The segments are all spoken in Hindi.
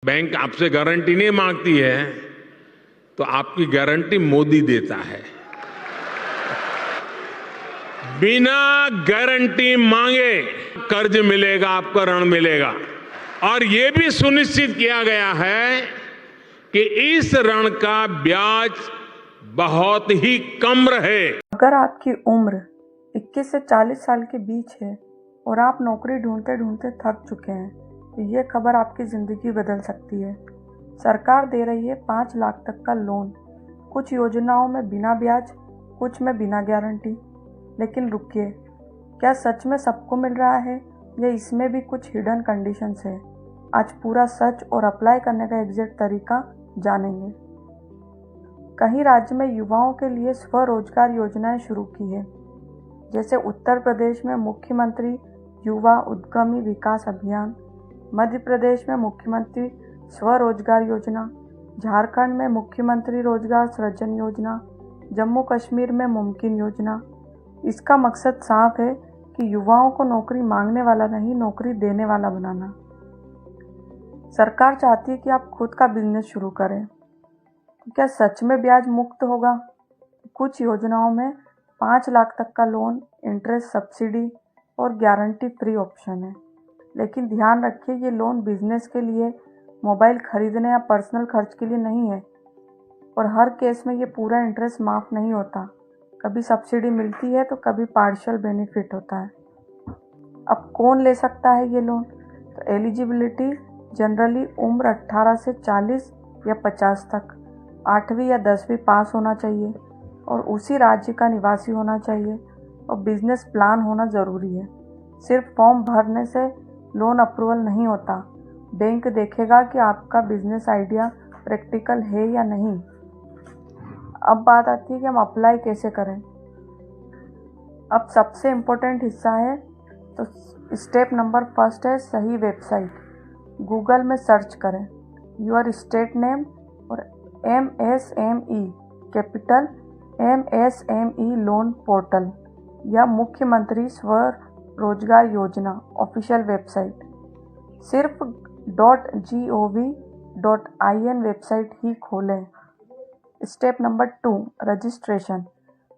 बैंक आपसे गारंटी नहीं मांगती है तो आपकी गारंटी मोदी देता है। बिना गारंटी मांगे कर्ज मिलेगा, आपको ऋण मिलेगा। और ये भी सुनिश्चित किया गया है कि इस ऋण का ब्याज बहुत ही कम रहे। अगर आपकी उम्र 21 से 40 साल के बीच है और आप नौकरी ढूंढते ढूंढते थक चुके हैं तो ये खबर आपकी ज़िंदगी बदल सकती है। सरकार दे रही है 5 लाख तक का लोन, कुछ योजनाओं में बिना ब्याज, कुछ में बिना गारंटी। लेकिन रुकिए, क्या सच में सबको मिल रहा है या इसमें भी कुछ हिडन कंडीशंस है? आज पूरा सच और अप्लाई करने का एग्जैक्ट तरीका जानेंगे। कई राज्य में युवाओं के लिए स्वरोजगार योजनाएं शुरू की है, जैसे उत्तर प्रदेश में मुख्यमंत्री युवा उद्यमी विकास अभियान, मध्य प्रदेश में मुख्यमंत्री स्वरोजगार योजना, झारखंड में मुख्यमंत्री रोजगार सृजन योजना, जम्मू कश्मीर में मुमकिन योजना। इसका मकसद साफ है कि युवाओं को नौकरी मांगने वाला नहीं, नौकरी देने वाला बनाना। सरकार चाहती है कि आप खुद का बिजनेस शुरू करें। क्या सच में ब्याज मुक्त होगा? कुछ योजनाओं में 5 लाख तक का लोन, इंटरेस्ट सब्सिडी और गारंटी फ्री ऑप्शन है। लेकिन ध्यान रखिए, ये लोन बिजनेस के लिए, मोबाइल खरीदने या पर्सनल खर्च के लिए नहीं है। और हर केस में ये पूरा इंटरेस्ट माफ़ नहीं होता। कभी सब्सिडी मिलती है तो कभी पार्शियल बेनिफिट होता है। अब कौन ले सकता है ये लोन? तो एलिजिबिलिटी जनरली उम्र 18 से 40 या 50 तक, 8वीं या 10वीं पास होना चाहिए और उसी राज्य का निवासी होना चाहिए और बिजनेस प्लान होना ज़रूरी है। सिर्फ फॉर्म भरने से लोन अप्रूवल नहीं होता। बैंक देखेगा कि आपका बिजनेस आइडिया प्रैक्टिकल है या नहीं। अब बात आती है कि हम अप्लाई कैसे करें। अब सबसे इम्पोर्टेंट हिस्सा है, तो स्टेप नंबर फर्स्ट है सही वेबसाइट। गूगल में सर्च करें योर स्टेट नेम और MSME capital MSME loan portal या मुख्यमंत्री स्वरोजगार योजना ऑफिशियल वेबसाइट। सिर्फ .gov.in वेबसाइट ही खोलें। Step number 2 registration.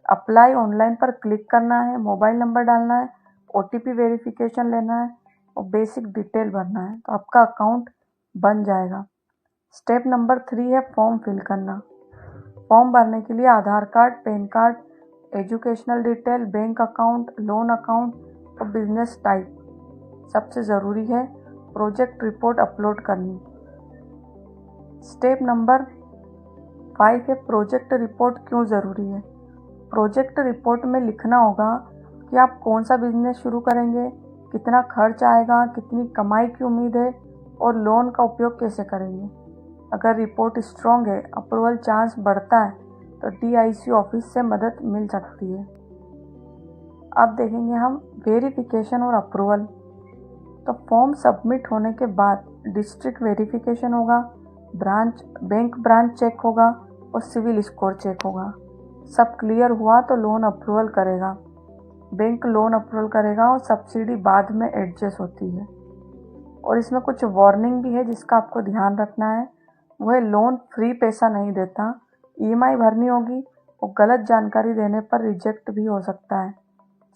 Apply online पर क्लिक करना है, मोबाइल नंबर डालना है, OTP वेरिफिकेशन लेना है और बेसिक डिटेल भरना है, तो आपका अकाउंट बन जाएगा। स्टेप नंबर 3 है फॉर्म फिल करना। फॉर्म भरने के लिए Aadhaar card, PAN card, educational detail, bank account, loan account और बिजनेस टाइप। सबसे ज़रूरी है प्रोजेक्ट रिपोर्ट अपलोड करनी। स्टेप नंबर 5 है प्रोजेक्ट रिपोर्ट क्यों ज़रूरी है। प्रोजेक्ट रिपोर्ट में लिखना होगा कि आप कौन सा बिजनेस शुरू करेंगे, कितना खर्च आएगा, कितनी कमाई की उम्मीद है और लोन का उपयोग कैसे करेंगे। अगर रिपोर्ट स्ट्रॉन्ग है, अप्रूवल चांस बढ़ता है, तो DIC ऑफिस से मदद मिल सकती है। अब देखेंगे हम वेरिफिकेशन और अप्रूवल। तो फॉर्म सबमिट होने के बाद डिस्ट्रिक्ट वेरिफिकेशन होगा, बैंक ब्रांच चेक होगा और सिविल स्कोर चेक होगा। सब क्लियर हुआ तो लोन अप्रूवल करेगा। बैंक लोन अप्रूवल करेगा और सब्सिडी बाद में एडजस्ट होती है। और इसमें कुछ वार्निंग भी है जिसका आपको ध्यान रखना है। वह लोन फ्री पैसा नहीं देता, EMI भरनी होगी और गलत जानकारी देने पर रिजेक्ट भी हो सकता है।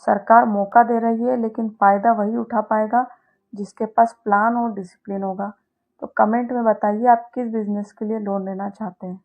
सरकार मौका दे रही है, लेकिन फ़ायदा वही उठा पाएगा जिसके पास प्लान और डिसिप्लिन होगा। तो कमेंट में बताइए आप किस बिजनेस के लिए लोन लेना चाहते हैं।